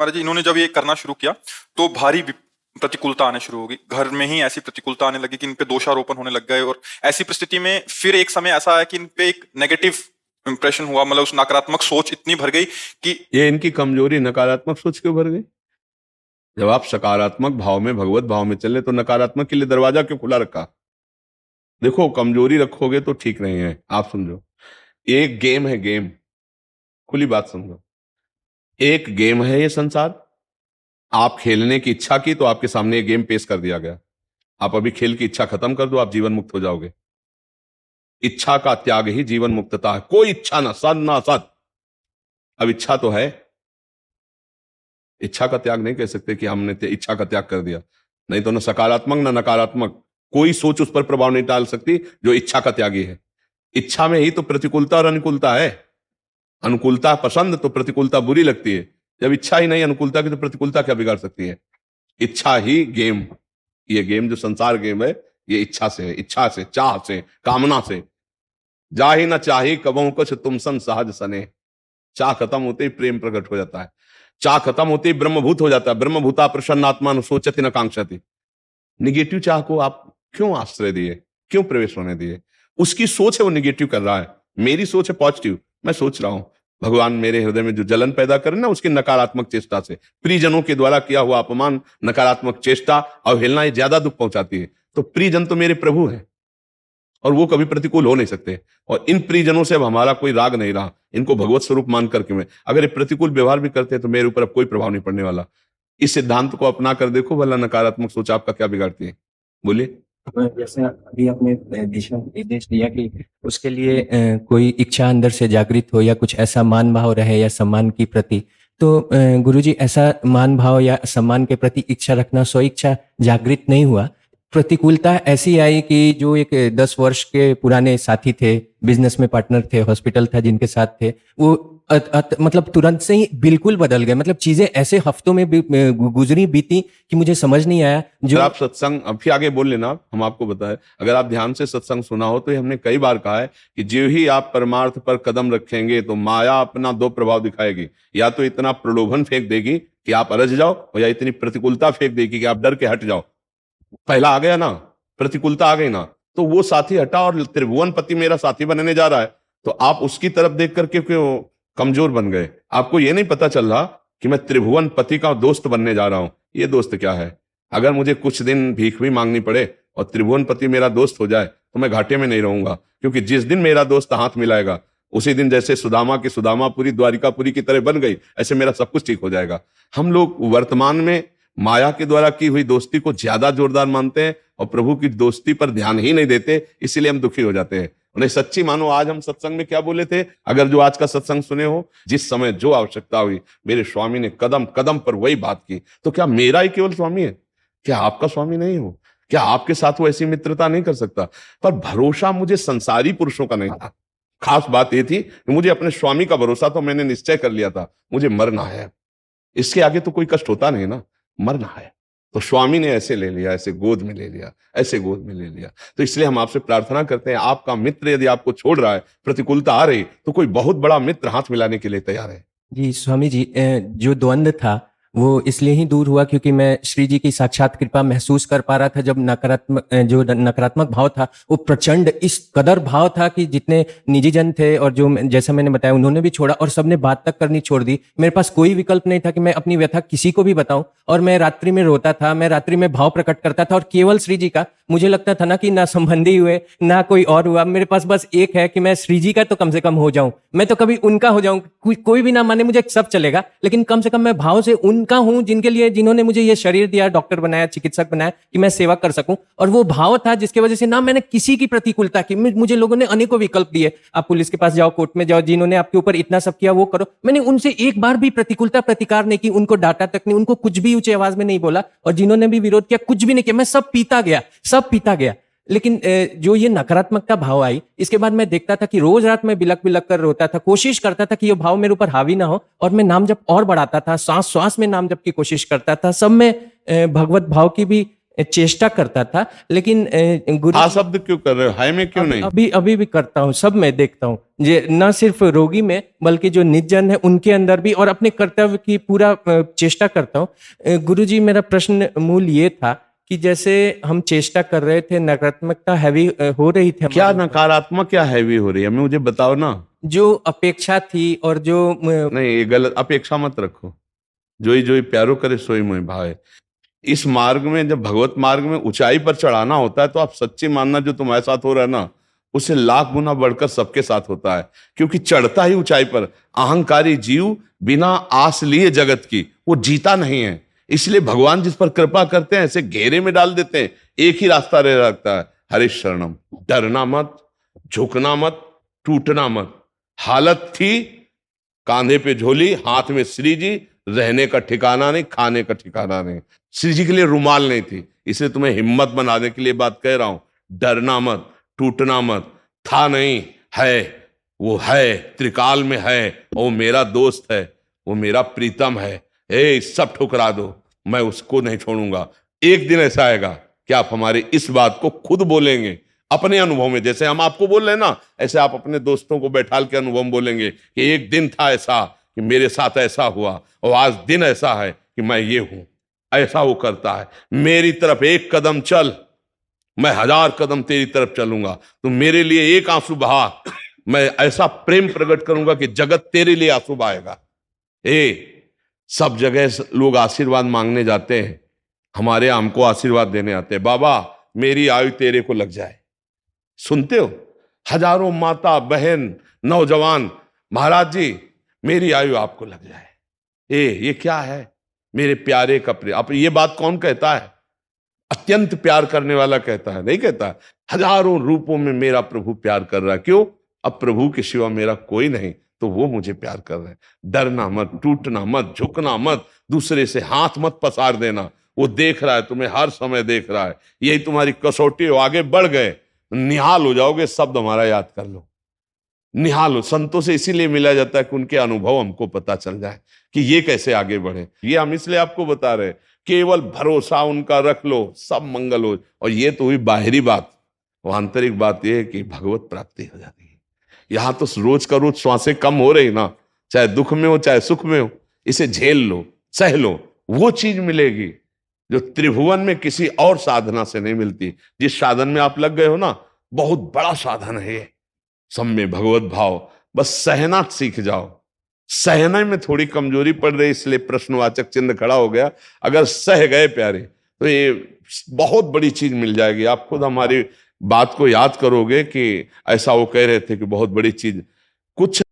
महाराज जी इन्होंने जब ये करना शुरू किया तो भारी प्रतिकूलता आने शुरू होगी, घर में ही ऐसी प्रतिकूलता आने लगी कि इन पे दोषारोपण होने लग गए। और ऐसी परिस्थिति में फिर एक समय ऐसा आया कि इन पे एक नेगेटिव इंप्रेशन हुआ, मतलब उस नकारात्मक सोच इतनी भर गई कि ये इनकी कमजोरी नकारात्मक सोच क्यों भर गई? जब आप सकारात्मक भाव में, भगवत भाव में चले तो नकारात्मक के लिए दरवाजा क्यों खुला रखा? देखो, कमजोरी रखोगे तो ठीक नहीं है। आप समझो, एक गेम है, गेम, खुली बात समझो, एक गेम है ये संसार। आप खेलने की इच्छा की तो आपके सामने ये गेम पेश कर दिया गया। आप अभी खेल की इच्छा खत्म कर दो, आप जीवन मुक्त हो जाओगे। इच्छा का त्याग ही जीवन मुक्तता है। कोई इच्छा ना सद ना सद। अब इच्छा तो है, इच्छा का त्याग नहीं कह सकते कि हमने इच्छा का त्याग कर दिया। नहीं तो ना सकारात्मक ना नकारात्मक कोई सोच उस पर प्रभाव नहीं डाल सकती जो इच्छा का त्यागी है। इच्छा में ही तो प्रतिकूलता और अनुकूलता है। अनुकूलता पसंद तो प्रतिकूलता बुरी लगती है। जब इच्छा ही नहीं अनुकूलता की तो प्रतिकूलता क्या बिगाड़ सकती है? इच्छा ही गेम, ये गेम जो संसार गेम है ये इच्छा से है। इच्छा से, चाह से, कामना से। जा ही ना चाही कबहू कुछ तुम सन सहज सने। चाह खत्म होते ही प्रेम प्रकट हो जाता है। चाह खत्म होते ही ब्रह्मभूत हो जाता है। ब्रह्मभूता प्रसन्नात्मा न सोचति न कांक्षति। निगेटिव चाह को आप क्यों आश्रय दिए, क्यों प्रवेश होने दिए? उसकी सोच है वो निगेटिव कर रहा है, मेरी सोच है पॉजिटिव। मैं सोच रहा हूं भगवान मेरे हृदय में जो जलन पैदा करे ना, उसकी नकारात्मक चेष्टा से, प्रियजनों के द्वारा किया हुआ अपमान, नकारात्मक चेष्टा, अवहेलना, ये ज्यादा दुख पहुंचाती है। तो प्रियजन तो मेरे प्रभु हैं और वो कभी प्रतिकूल हो नहीं सकते। और इन प्रियजनों से अब हमारा कोई राग नहीं रहा। इनको भगवत स्वरूप मान करके मैं, अगर ये प्रतिकूल व्यवहार भी करते हैं तो मेरे ऊपर अब कोई प्रभाव नहीं पड़ने वाला। इस सिद्धांत को अपना कर देखो, भला नकारात्मक सोच आपका क्या बिगाड़ती है? बोलिए। जैसे अभी आपने दिशा निर्देश दिया कि उसके लिए कोई इच्छा अंदर से जागृत हो या कुछ ऐसा मान भाव रहे या सम्मान की प्रति, तो गुरुजी ऐसा मान भाव या सम्मान के प्रति इच्छा रखना, स्व इच्छा जागृत नहीं हुआ। प्रतिकूलता ऐसी आई कि जो एक 10 वर्ष के पुराने साथी थे, बिजनेस में पार्टनर थे, हॉस्पिटल था जिनके साथ थे, वो मतलब तुरंत से ही बिल्कुल बदल गए। मतलब चीजें ऐसे हफ्तों में गुजरी बीती कि मुझे समझ नहीं आया। जो आप सत्संग अब फिर आगे बोल लेना, हम आपको बताएं, अगर आप ध्यान से सत्संग सुना हो तो हमने कई बार कहा है कि जो ही आप परमार्थ पर कदम रखेंगे तो माया अपना दो प्रभाव दिखाएगी। या तो इतना प्रलोभन फेंक देगी कि आप अलझ जाओ, या इतनी प्रतिकूलता फेंक देगी कि आप डर के हट जाओ। पहला आ गया ना, प्रतिकूलता आ गई ना, तो वो साथी हटा और त्रिभुवनपति मेरा साथी बनने जा रहा है, तो आप उसकी तरफ देख करके क्यों कमजोर बन गए? आपको ये नहीं पता चल रहा कि मैं त्रिभुवनपति का दोस्त बनने जा रहा हूं। ये दोस्त क्या है? अगर मुझे कुछ दिन भीख भी मांगनी पड़े और त्रिभुवनपति मेरा दोस्त हो जाए तो मैं घाटे में नहीं रहूंगा, क्योंकि जिस दिन मेरा दोस्त हाथ मिलाएगा उसी दिन जैसे सुदामा की सुदामापुरी द्वारिकापुरी की तरह बन गई, ऐसे मेरा सब कुछ ठीक हो जाएगा। हम लोग वर्तमान में माया के द्वारा की हुई दोस्ती को ज्यादा जोरदार मानते हैं और प्रभु की दोस्ती पर ध्यान ही नहीं देते, इसीलिए हम दुखी हो जाते हैं। उन्हें सच्ची मानो, आज हम सत्संग में क्या बोले थे? अगर जो आज का सत्संग सुने हो, जिस समय जो आवश्यकता हुई मेरे स्वामी ने कदम कदम पर वही बात की। तो क्या मेरा ही केवल स्वामी है? क्या आपका स्वामी नहीं हो? क्या आपके साथ वो ऐसी मित्रता नहीं कर सकता? पर भरोसा मुझे संसारी पुरुषों का नहीं था। खास बात यह थी कि मुझे अपने स्वामी का भरोसा, तो मैंने निश्चय कर लिया था मुझे मरना है। इसके आगे तो कोई कष्ट होता नहीं ना, मरना है। तो स्वामी ने ऐसे ले लिया, ऐसे गोद में ले लिया, ऐसे गोद में ले लिया। तो इसलिए हम आपसे प्रार्थना करते हैं, आपका मित्र यदि आपको छोड़ रहा है, प्रतिकूलता आ रही, तो कोई बहुत बड़ा मित्र हाथ मिलाने के लिए तैयार है। जी स्वामी जी, जो द्वंद्व था वो इसलिए ही दूर हुआ क्योंकि मैं श्री जी की साक्षात कृपा महसूस कर पा रहा था। जब नकारात्मक भाव था वो प्रचंड इस कदर भाव था कि जितने निजी जन थे और जो जैसा मैंने बताया उन्होंने भी छोड़ा और सबने बात तक करनी छोड़ दी। मेरे पास कोई विकल्प नहीं था कि मैं अपनी व्यथा किसी को भी बताऊं। और मैं रात्रि में रोता था, मैं रात्रि में भाव प्रकट करता था और केवल श्री जी का। मुझे लगता था ना कि ना संबंधी हुए ना कोई और हुआ, मेरे पास बस एक है कि मैं श्री जी का तो कम से कम हो जाऊं। मैं तो कभी उनका हो जाऊं, कोई भी ना माने मुझे सब चलेगा, लेकिन कम से कम मैं भाव से उनका हूं जिनके लिए, जिन्होंने मुझे ये शरीर दिया, डॉक्टर बनाया, चिकित्सक बनाया कि मैं सेवा कर सकूं। और वो भाव था जिसकी वजह से ना मैंने किसी की प्रतिकूलता की। मुझे लोगों ने अनेकों विकल्प दिए, आप पुलिस के पास जाओ, कोर्ट में जाओ, जिन्होंने आपके ऊपर इतना सब किया वो करो। मैंने उनसे एक बार भी प्रतिकूलता प्रतिकार नहीं की, उनको डांटा तक नहीं, उनको कुछ भी ऊंची आवाज में नहीं बोला। और जिन्होंने भी विरोध किया कुछ भी नहीं किया, मैं सब पीता गया, सब पीता गया। लेकिन जो ये नकारात्मकता भाव आई, इसके बाद मैं देखता था कि रोज रात में बिलक बिलक कर रोता था, कोशिश करता था कि ये भाव मेरे ऊपर हावी ना हो। और मैं नाम जप और बढ़ाता था, सांस सांस में नाम जप की कोशिश करता था। सब में भगवत भाव की भी चेष्टा करता था, लेकिन गुरु हा शब्द क्यों कर रहे हो, हाय में क्यों नहीं? अभी अभी भी करता हूँ, सब मैं देखता हूँ, ये न सिर्फ रोगी में बल्कि जो निर्जन है उनके अंदर भी, और अपने कर्तव्य की पूरा चेष्टा करता हूँ। गुरुजी, मेरा प्रश्न मूल ये था कि जैसे हम चेष्टा कर रहे थे, नकारात्मकता हैवी हो रही थी, क्या नकारात्मक, क्या हैवी हो रही है, मुझे बताओ ना। जो अपेक्षा थी और जो नहीं, ये गलत, अपेक्षा मत रखो। जोई प्यारो करे सोई मोहि भावे। इस मार्ग में, जब भगवत मार्ग में ऊंचाई पर चढ़ाना होता है, तो आप सच्ची मानना जो तुम्हारे साथ हो रहा है ना, उससे लाख गुना बढ़कर सबके साथ होता है। क्योंकि चढ़ता ही ऊंचाई पर। अहंकारी जीव बिना आस लिए जगत की वो जीता नहीं है। इसलिए भगवान जिस पर कृपा करते हैं ऐसे घेरे में डाल देते हैं, एक ही रास्ता रह जाता है, हरे शरणम। डरना मत, झुकना मत, टूटना मत। हालत थी कांधे पे झोली, हाथ में श्री जी, रहने का ठिकाना नहीं, खाने का ठिकाना नहीं। श्री जी के लिए रुमाल नहीं थी। इसलिए तुम्हें हिम्मत बनाने के लिए बात कह रहा हूं। डरना मत, टूटना मत। था नहीं, है, वो है, त्रिकाल में है, वो मेरा दोस्त है, वो मेरा प्रीतम है। सब ठुकरा दो, मैं उसको नहीं छोड़ूंगा। एक दिन ऐसा आएगा कि आप हमारी इस बात को खुद बोलेंगे अपने अनुभव में। जैसे हम आपको बोल रहे हैं ना, ऐसे आप अपने दोस्तों को बैठाल के अनुभव में बोलेंगे कि एक दिन था ऐसा कि मेरे साथ ऐसा हुआ, और आज दिन ऐसा है कि मैं ये हूं। ऐसा वो करता है। मेरी तरफ एक कदम चल, मैं 1000 कदम तेरी तरफ चलूंगा। तो मेरे लिए एक आंसू बहा, मैं ऐसा प्रेम प्रकट करूंगा कि जगत तेरे लिए आंसू बहाएगा। सब जगह लोग आशीर्वाद मांगने जाते हैं, हमारे हमको आशीर्वाद देने आते हैं। बाबा मेरी आयु तेरे को लग जाए। सुनते हो? हजारों माता बहन नौजवान, महाराज जी मेरी आयु आपको लग जाए। ये क्या है? मेरे प्यारे का प्रिय। अब ये बात कौन कहता है? अत्यंत प्यार करने वाला कहता है, नहीं कहता। हजारों रूपों में मेरा प्रभु प्यार कर रहा है। क्यों? अब प्रभु के सिवा मेरा कोई नहीं, तो वो मुझे प्यार कर रहे हैं। डरना मत, टूटना मत, झुकना मत, दूसरे से हाथ मत पसार देना। वो देख रहा है, तुम्हें हर समय देख रहा है। यही तुम्हारी कसौटी हो। आगे बढ़ गए, निहाल हो जाओगे। शब्द हमारा याद कर लो, निहाल हो। संतों से इसीलिए मिला जाता है कि उनके अनुभव हमको पता चल जाए कि ये कैसे आगे बढ़े। ये हम इसलिए आपको बता रहे, केवल भरोसा उनका रख लो, सब मंगल हो। और ये तो हुई बाहरी बात। वो आंतरिक बात ये है कि भगवत प्राप्ति हो जाती है। यहां तो रोज का रोज श्वासें कम हो रही ना, चाहे दुख में हो चाहे सुख में हो, इसे झेल लो, सह लो। वो चीज मिलेगी जो त्रिभुवन में किसी और साधना से नहीं मिलती। जिस साधन में आप लग गए हो ना, बहुत बड़ा साधन है ये। सब में भगवत भाव, बस सहना सीख जाओ। सहने में थोड़ी कमजोरी पड़ रही, इसलिए प्रश्नवाचक चिन्ह खड़ा हो गया। अगर सह गए प्यारे, तो ये बहुत बड़ी चीज मिल जाएगी। आप खुद हमारी बात को याद करोगे कि ऐसा वो कह रहे थे कि बहुत बड़ी चीज। कुछ